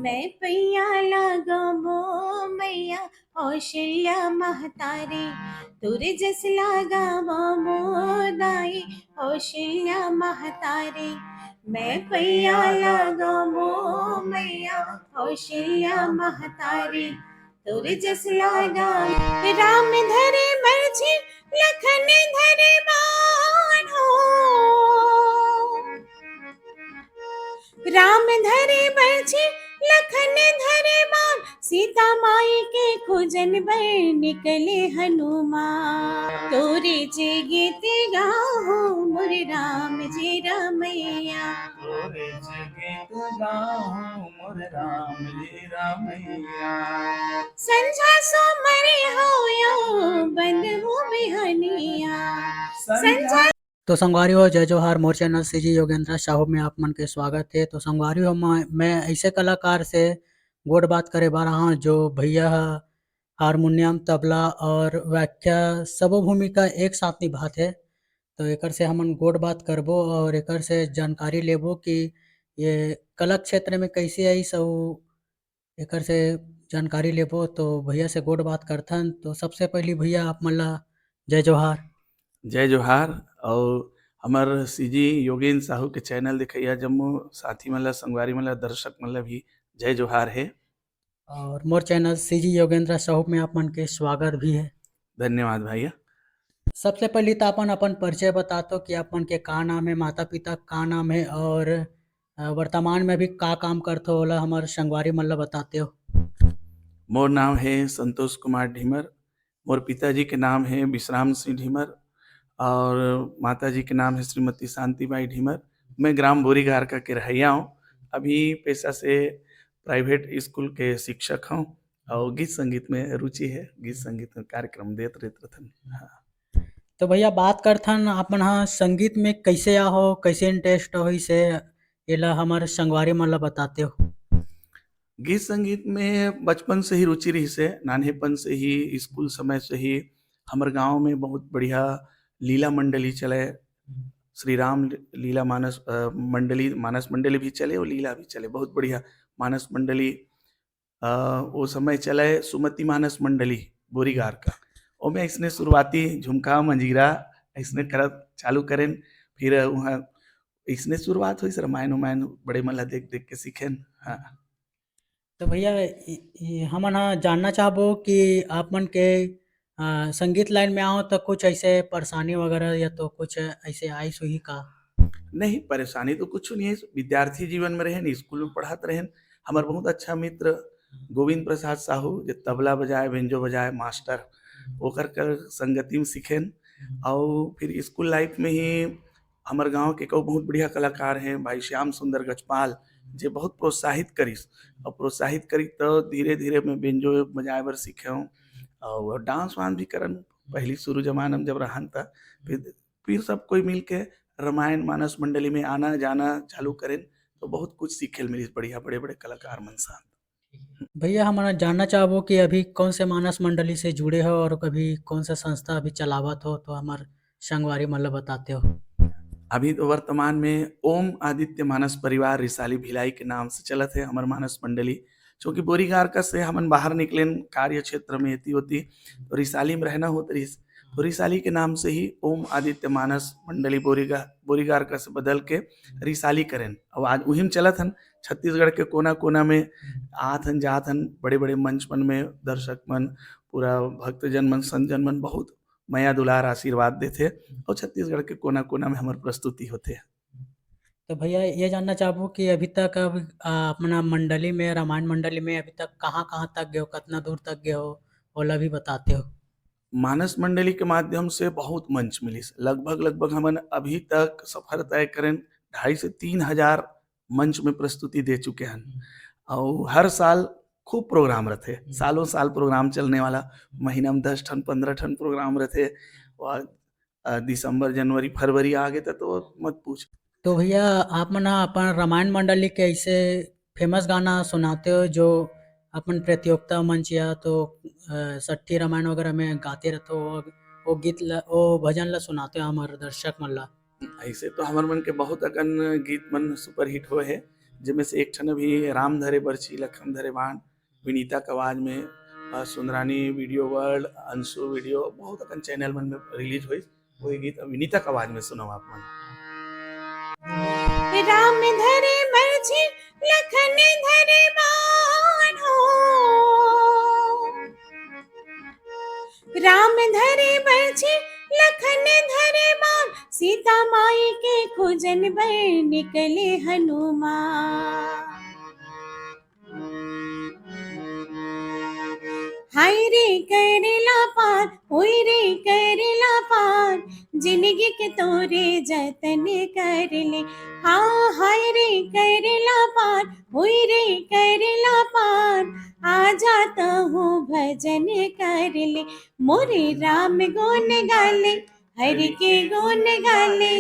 मैं पैया लागमो मैया कौशल्या महतारी तुरे जस लागावा मोदाई कौशल्या महतारी मैं पैया लागमो मैया कौशल्या महतारी तुरे जस लागा राम धरे मर्जी लखन धरे बाणो राम धरे बरछी लखन धरे बाण सीता माई के खोजन बर निकले हनुमान तोरे जे गीत गाहो मोर राम जी रमैया तोरे गीत गाहूँ मोर राम जी रामैया। संझा सो मरे होयो बंद हो बिहनिया संझा। तो संगवारी हो जय जोहार मोर चैनल सीजी योगेंद्र साहू में आप मन के स्वागत है। तो संगवारी हो मैं ऐसे कलाकार से गोड बात करे बा रहा हूँ जो भैया हारमोनियम तबला और व्याख्या सबो भूमिका एक साथ निभात है। तो एकर से हमन गोड बात करबो और एकर से जानकारी लेबो कि ये कला क्षेत्र में कैसे आई सो एकर से जानकारी लेबो। तो भैया से गोड बात करथन। तो सबसे पहली भैया आप मन ला जय जोहार। जय जोहार। और हमार सीजी योगेंद्र साहू के चैनल दिखैया जम्मू साथी मन ला संगवारी मन ला दर्शक मन ला भी जय जोहार है। और मोर चैनल सीजी योगेंद्र साहू में आप मन के स्वागत भी है। धन्यवाद भैया। सबसे पहले तो अपन परिचय बता दो कि अपन के का नाम है, माता पिता का नाम है और वर्तमान में भी का काम करते हो ओला हमारे संगवारी मन ला बताते हो। मोर नाम है संतोष कुमार ढीमर। मोर पिताजी के नाम है विश्राम सिंह ढीमर और माताजी के नाम है श्रीमती शांतिबाई ढीमर। मैं ग्राम बोरीगारका के रहैया हूँ। अभी पेशा से प्राइवेट स्कूल के शिक्षक हूँ और गीत संगीत में रुचि है। गीत संगीत में कार्यक्रम देत रहते। हाँ। तो भैया बात करथन अपन हाँ संगीत में कैसे आहो, कैसे इंटरेस्ट हो, इसे एला हमारे संगवारी मन ला बताते हो। गीत संगीत में बचपन से ही रुचि रही से, नान्हेपन से ही, स्कूल समय से ही हमार गांव में बहुत बढ़िया लीला मंडली चले। श्री राम लीला मानस मंडली, मानस मंडली भी चले और लीला भी चले। बहुत बढ़िया मानस मंडली वो समय चले सुमति मानस मंडली बोरीगार का। और मैं इसने शुरुआती झुमका मंजीरा इसने करत चालू करें। फिर वहाँ इसने शुरुआत हुई रामायण बड़े मला देख देख के सीखें। हाँ। तो भैया हमन हाँ जानना चाहबो कि आप मन के संगीत लाइन में आओ तो कुछ ऐसे परेशानी वगैरह या तो कुछ ऐसे आई सुही का। नहीं, परेशानी तो कुछ नहीं है। विद्यार्थी जीवन में रहें, स्कूल में पढ़ाते रहें। हमारे बहुत अच्छा मित्र गोविंद प्रसाद साहू जो तबला बजाए बेंजो बजाए मास्टर ओकर कर संगति में सीखें। और फिर स्कूल लाइफ में ही हमारे गांव के को बहुत बढ़िया कलाकार हैं भाई श्याम सुंदर गजपाल जे बहुत प्रोत्साहित करिस। और प्रोत्साहित करी तो धीरे धीरे मैं बेंजो बजाए बर सीखे हूँ और डांस वांस भी करन। पहली शुरू जमाना में जब रहन था फिर सब कोई मिल के रामायण मानस मंडली में आना जाना चालू करें तो बहुत कुछ सीखे मिली बढ़िया बड़े बड़े कलाकार मन साथ। भैया हमारा जानना चाहबो कि अभी कौन से मानस मंडली से जुड़े हो और कभी कौन सा संस्था अभी चलावत हो तो हमारे संगवारी मन ला बताते हो। अभी तो वर्तमान में ओम आदित्य मानस परिवार रिसाली भिलाई के नाम से चलत है हमार मानस मंडली। क्योंकि बोरीगार का से हमन बाहर निकले कार्य क्षेत्र में एती होती तो रिसाली में रहना होता रही तो रिसाली के नाम से ही ओम आदित्य मानस मंडली बोरीगार का से बदल के रिसाली करें। और आज वही में चलत हन छत्तीसगढ़ के कोना कोना में आत हन जात हन बड़े बड़े मंच मन में दर्शक मन पूरा भक्तजन मन संतजन मन बहुत माया दुलार आशीर्वाद देते और छत्तीसगढ़ के कोना कोना में हमारी प्रस्तुति होते हैं। तो भैया ये जानना चाहबो कि अभी तक अब अपना मंडली में रामायण मंडली में अभी तक कहाँ कहाँ तक गए हो, कितना दूर तक गए हो ओला भी बताते हो। मानस मंडली के माध्यम से बहुत मंच मिली। लगभग हमन अभी तक सफर तय करें 2,500 से 3,000 मंच में प्रस्तुति दे चुके हैं। और हर साल खूब प्रोग्राम रहते, सालों साल प्रोग्राम चलने वाला। महीना में 10 ठन 15 ठन प्रोग्राम रहते और दिसंबर जनवरी फरवरी आ गए तो मत पूछ। तो भैया आप मन अपन रामायण मंडली के ऐसे फेमस गाना सुनाते हो जो अपन प्रतियोगिता मंच या तो सट्ठी रामायण वगैरह में गाते रहते हो, वो गीत वो भजन ला सुनाते हो हमारे दर्शक मन ला। ऐसे तो हमारे मन के बहुत अकन गीत मन सुपर हिट हुए है जिनमें से एक ठन भी राम धरे बरछी लखन धरे बाण विनीता के आवाज में Sundarani video world Anshu video बहुत अकन चैनल मन में रिलीज हुई वही गीत विनीता के आवाज में सुनो आप मन। राम धरे बरछी लखन धरे बाण हो, राम धरे बरछी लखन धरे बाण, सीता माई के खोजन बर निकले हनुमान। हाय रे करेला पार होई रे करेला पार, जिंदगी के तोरे जतन कर ले। हाँ हाय रे करेला पार होई रे करेला पार, आ जाता हूँ भजन कर ले। मोरे राम गुण गाले हरि के गुण गाले,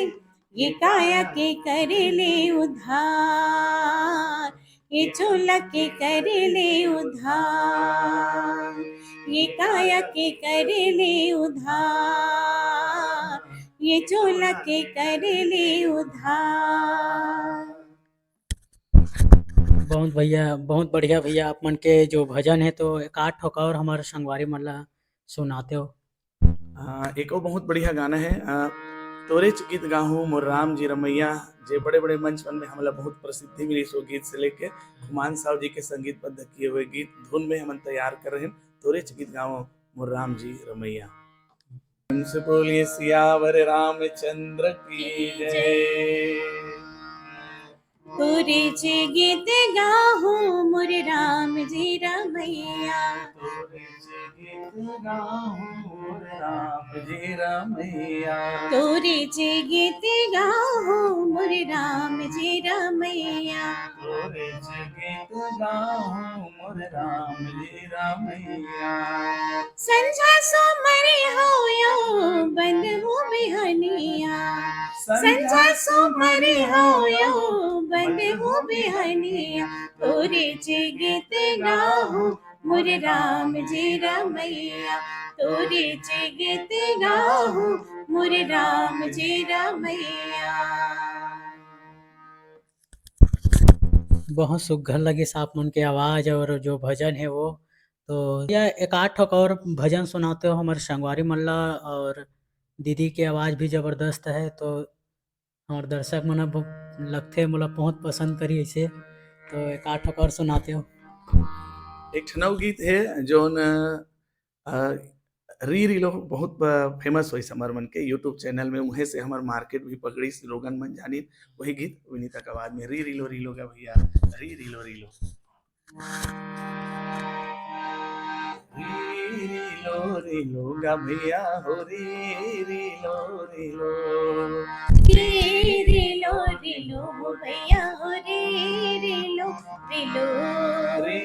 ये काया के कर ले उद्धार, ये चोला के कर ले उद्धार, ये काया के कर ले उद्धार, ये चोला के कर ले उद्धार। बहुत भैया बहुत बढ़िया भैया आप मन के जो भजन है तो एक आठ ठोका और हमारे संगवारी मन ला सुनाते हो। एक और बहुत बढ़िया गाना है तोरे च गीत गाहूँ मोर राम जी रमैया, जे बड़े बड़े मंच में हमला बहुत प्रसिद्धि मिली सो गीत से लेके खुमान साहब जी के संगीतबद्ध किए हुए गीत धुन में हम तैयार कर रहे हैं। तोरे च गीत गाहूँ मोर राम जी रमैया। से बोलिए सियावर रामचंद्र की जय। तोरे चे गीत गाहूँ मोर राम जी रमैया, तोरे च गीत गाहूँ मोर राम जी रमैया, तोरे चे गीत गाहूँ मोर राम जी रमैया, तोरे च गीत गाहूँ मोर राम जी रमैया। संझा सो मरे होयो बंद हो बिहनिया, संझा सो मरे होयो बंद हो बिहनिया, तोरे चे गीत गाहूँ मोर राम जी रमैया, तोरे चे गीत गाहूँ मोर राम जी रमैया। बहुत सुघर लगी साप मन के आवाज और जो भजन है वो। तो यह एक आठ ठोक और भजन सुनाते हो हमारे संगवारी मन ला, और दीदी की आवाज भी जबरदस्त है तो हमारे दर्शक मन लगते मोला बहुत पसंद करी ऐसे, तो एक आठ ठोक और सुनाते हो। एक ठनव गीत है जो री रीलो बहुत फेमस हुई समर मन के यूट्यूब चैनल में, वहीं से हमार मार्केट भी पकड़ी लोगन मन जानी वही गीत विनीता का आवाज में री रीलो रीलो का भैया री रीलो रीलो रीलो रीलो गा भैया हो री रीलो रीलो रे रिलो रिलो हो भैया हो रे रिलो रिलो, री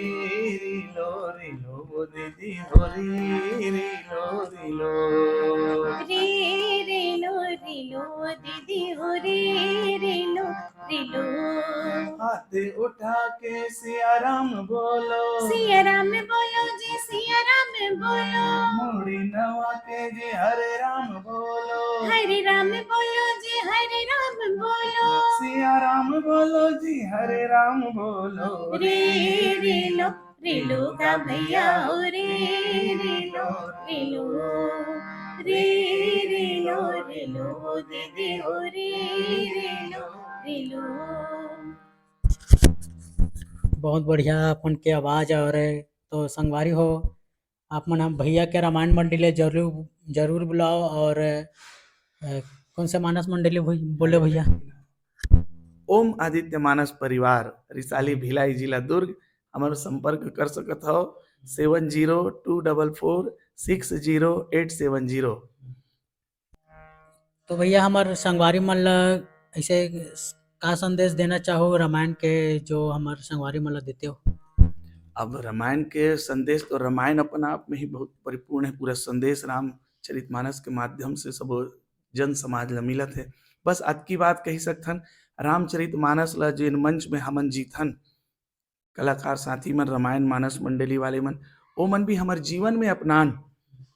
रीलो रीलो वो दीदी हो री रीलो रीलो रे रिलो रिलो दीदी हो रे रिलो रिलो। हाथ उठा के सिया राम बोलो, सिया राम बोलो जी सिया राम बोलो, मुड़ी नवा के जी हरे राम बोलो, हरे राम बोलो जी हरे राम बोलो, सिया राम बोलो जी हरे राम बोलो रे रिलो रिलो का भैया हो रे रिलो रिलो, रे रिलो रिलो दीदी हो रे रिलो रिलो। बहुत बढ़िया अपन के आवाज और तो संगवारी हो आप मन हम भैया के रामायण मंडली जरूर जरूर बुलाओ, और कौन से मानस मंडली बोले भैया? ओम आदित्य मानस परिवार रिसाली भिलाई जिला दुर्ग हमारे संपर्क कर सकत हो 7024460870। तो भैया हमारे संगवारी मन ला ऐसे का संदेश देना चाहो रामायण के जो हमारे संगवारी मन ला देते हो? अब रामायण के संदेश तो रामायण अपने आप में ही बहुत परिपूर्ण है, पूरा संदेश रामचरितमानस के माध्यम से सब जन समाज ला मिलत है। बस आज की बात कही सकथन रामचरितमानस ला जिन मंच में हमन जीथन कलाकार साथी मन रामायण मानस मंडली वाले मन ओ मन भी हमारे जीवन में अपनान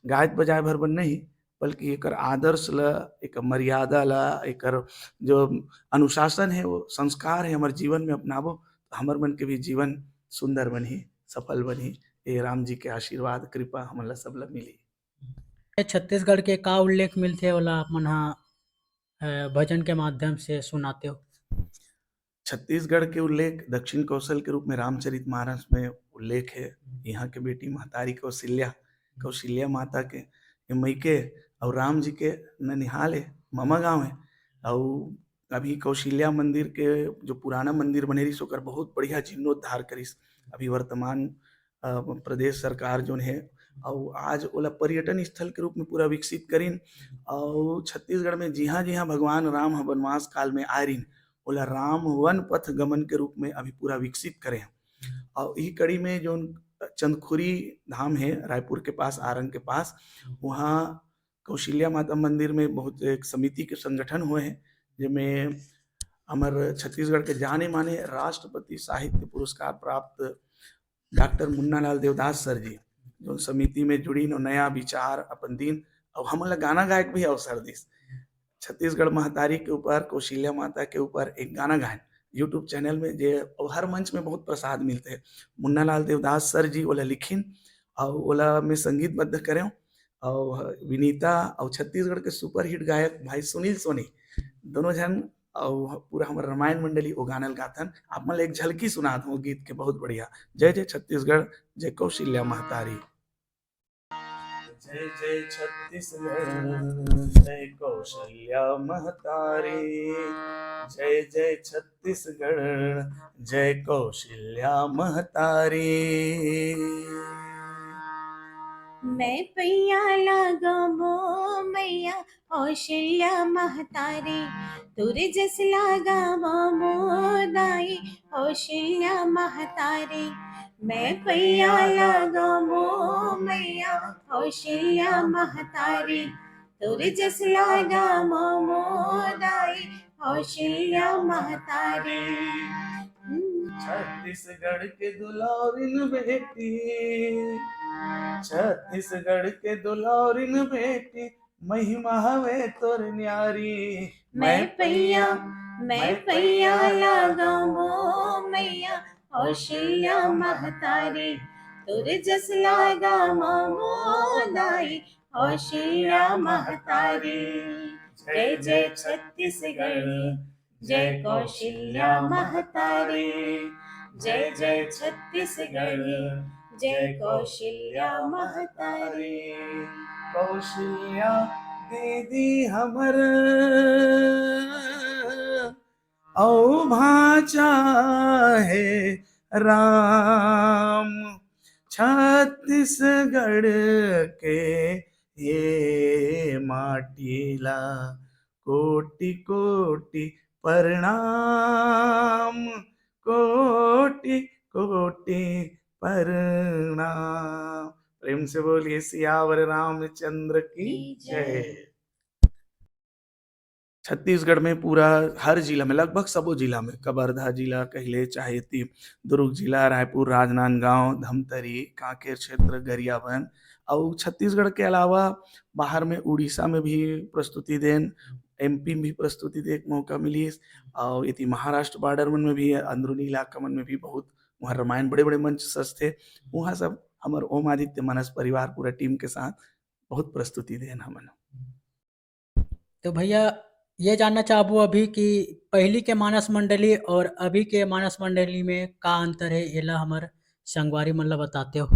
गायत बजाय भर बन नहीं बल्कि एक आदर्श ला एक मर्यादा ला एक जो अनुशासन है वो संस्कार है हमारे जीवन में अपनाबो हमर मन के भी जीवन सुंदर बनी, सफल बनी। ये राम जी के आशीर्वाद कृपा हमन ला सब ला मिली। छत्तीसगढ़ के का उल्लेख मिलथे ओला आप मन हा भजन के माध्यम से सुनाते हो? छत्तीसगढ़ के उल्लेख दक्षिण कौशल के रूप में रामचरितमानस में उल्लेख है। यहाँ के बेटी महतारी कौशल्या, कौशल्या माता के ये मइके और राम जी के ननिहाल है, ममा गाँव है। और अभी कौशल्या मंदिर के जो पुराना मंदिर बने रही ओकर बहुत बढ़िया जीर्णोद्धार करिस। अभी वर्तमान प्रदेश सरकार जोन है और आज ओला पर्यटन स्थल के रूप में पूरा विकसित करीन। और छत्तीसगढ़ में जिहाँ जिहाँ भगवान राम ह वनवास काल में आए रहीन ओला राम वन पथ गमन के रूप में अभी पूरा विकसित करे। और ई कड़ी में जो चंदखुरी धाम है रायपुर के पास, आरंग के पास, वहाँ कौशल्या माता मंदिर में बहुत एक समिति के संगठन हुए हैं, जिनमें हमारे छत्तीसगढ़ के जाने माने राष्ट्रपति साहित्य पुरस्कार प्राप्त डॉक्टर मुन्नालाल देवदास सर जी जो समिति में जुड़ी नो नया विचार अपन दिन और हमला गाना गायक भी अवसर दिस। छत्तीसगढ़ महतारी के ऊपर, कौशल्या माता के ऊपर एक गाना गायन यूट्यूब चैनल में जे हर मंच में बहुत प्रसाद मिलते हैं। मुन्नालाल देवदास सर जी ओला लिखिन और ओला में संगीतबद्ध करें और विनीता और छत्तीसगढ़ के सुपरहिट गायक भाई सुनील सोनी दोनों जन और पूरा हमारे रामायण मंडली वो गानल गाथन। आप मन एक झलकी सुना दो गीत के, बहुत बढ़िया। जय जय छत्तीसगढ़, जय कौशल्या महतारी। जय जय छत्तीसगढ़, जय कौशल्या महतारी। जय जय छत्तीसगढ़, जय कौशल्या महतारी। मैं पैया लगामो मैया कौशल्या महतारी, तुर जस लगामो दाई कौशल्या महतारी। मैं पैया लगामो मैया कौशल्या महतारी, तुर जस लगामो दाई कौशल्या महतारी। छत्तीसगढ़ के दुलारिन बेटी, छत्तीसगढ़ के दुलारिन बेटी, महिमा हवे तोर न्यारी। मैं पैया लगामो मैया कौशल्या महतारी, तुर जस लगामो दाई कौशल्या महतारी। जय जय छत्तीसगढ़, जय कौशल्या महतारी। जय जय छत्तीसगढ़, जय कौशल्या महतारी। कौशल्या दीदी हमर औ भाचा है राम, छत्तीसगढ़ के ये माटीला कोटि कोटि प्रणाम, कोटि कोटि प्रणाम। प्रेम से बोलिए सियावर रामचंद्र की जय। छत्तीसगढ़ में पूरा हर जिला में, लगभग सबो जिला में, कवर्धा जिला कहले चाहे ती दुर्ग जिला, रायपुर, राजनांदगांव, धमतरी, कांकेर क्षेत्र, गरियाबंद और छत्तीसगढ़ के अलावा बाहर में उड़ीसा में भी प्रस्तुति देन, एमपी में भी प्रस्तुति दे मौका मिली। और इति महाराष्ट्र बॉर्डर मन में भी, अंदरूनी इलाका मन में भी बहुत वहाँ रामायण बड़े बड़े मंच सस्ते, वहाँ सब हमारे ओम आदित्य मानस परिवार पूरा टीम के साथ बहुत प्रस्तुति देन हमन। तो भैया ये जानना चाहबो अभी कि पहली के मानस मंडली और अभी के मानस मंडली में का अंतर है, एला हमर संगवारी मन ला बताते हो।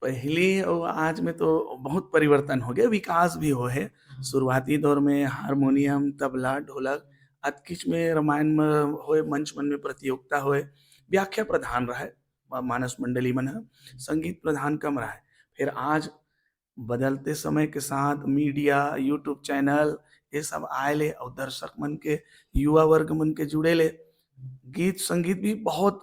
पहली और आज में तो बहुत परिवर्तन हो गया, विकास भी हो है। शुरुआती दौर में हारमोनियम, तबला, ढोलक, अतकिच में रामायण में होए, मंच मन में प्रतियोगिता होए, व्याख्या प्रधान रहे मानस मंडली मन, संगीत प्रधान कम रहे। फिर आज बदलते समय के साथ मीडिया, यूट्यूब चैनल ये सब आए और दर्शक मन के, युवा वर्ग मन के जुड़े ले, गीत संगीत भी बहुत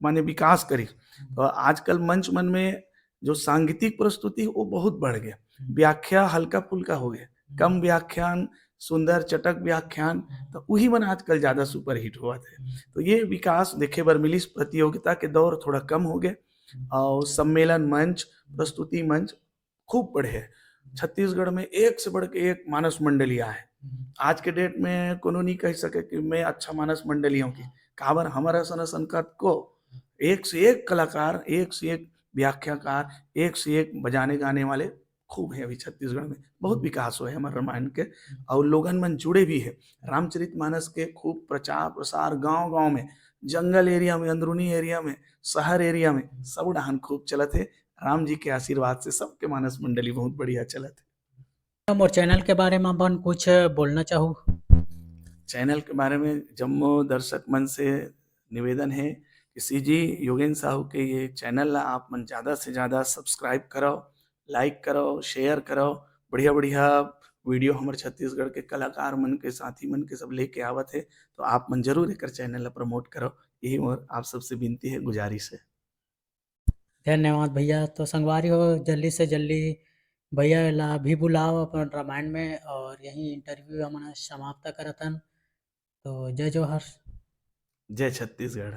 माने विकास करी। तो आजकल मंच मन में जो सांगीतिक प्रस्तुति वो बहुत बढ़ गया, व्याख्या हल्का फुल्का हो गया, कम व्याख्यान, सुंदर चटक व्याख्यान, तो वही मन आजकल ज्यादा सुपर हिट हुआ थे। तो ये विकास देखे बर मिली। प्रतियोगिता के दौर थोड़ा कम हो गए और सम्मेलन मंच, प्रस्तुति मंच खूब बढ़े है। छत्तीसगढ़ में एक से बढ़ के एक मानस मंडलियां है। आज के डेट में कोनो नहीं कह सके कि मैं अच्छा मानस मंडलियों की, काबर हमारा सन संकट को एक से एक कलाकार, एक से एक व्याख्याकार, एक से एक बजाने गाने वाले खूब है। अभी छत्तीसगढ़ में बहुत विकास हुआ है हमारे रामायण के, और लोगन मन जुड़े भी है। रामचरितमानस के खूब प्रचार प्रसार गांव गांव में, जंगल एरिया में, अंदरूनी एरिया में, शहर एरिया में सब डाहन खूब चलत है। राम जी के आशीर्वाद से सबके मानस मंडली बहुत बढ़िया चलत है। मोर चैनल के बारे में अपन कुछ बोलना चाहूँ। चैनल के बारे में जम्मो दर्शक मन से निवेदन है कि सीजी योगेंद्र साहू के ये चैनल ला आप मन ज़्यादा से ज़्यादा सब्सक्राइब करो, लाइक करो, शेयर करो। बढ़िया बढ़िया वीडियो हमारे छत्तीसगढ़ के कलाकार मन के, साथी मन के सब लेके आवत है, तो आप मन जरूर एक चैनल ला प्रमोट करो। यही मोर आप सबसे विनती है, गुजारिश है। धन्यवाद भैया। तो संगवारी हो जल्दी से जल्दी भैया ला भी बुलाओ अपन रामायण में, और यही इंटरव्यू हमारा समाप्त करतन। तो जय जोहर। जय छत्तीसगढ़।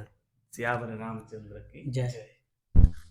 सियावर रामचंद्र की जय। जय।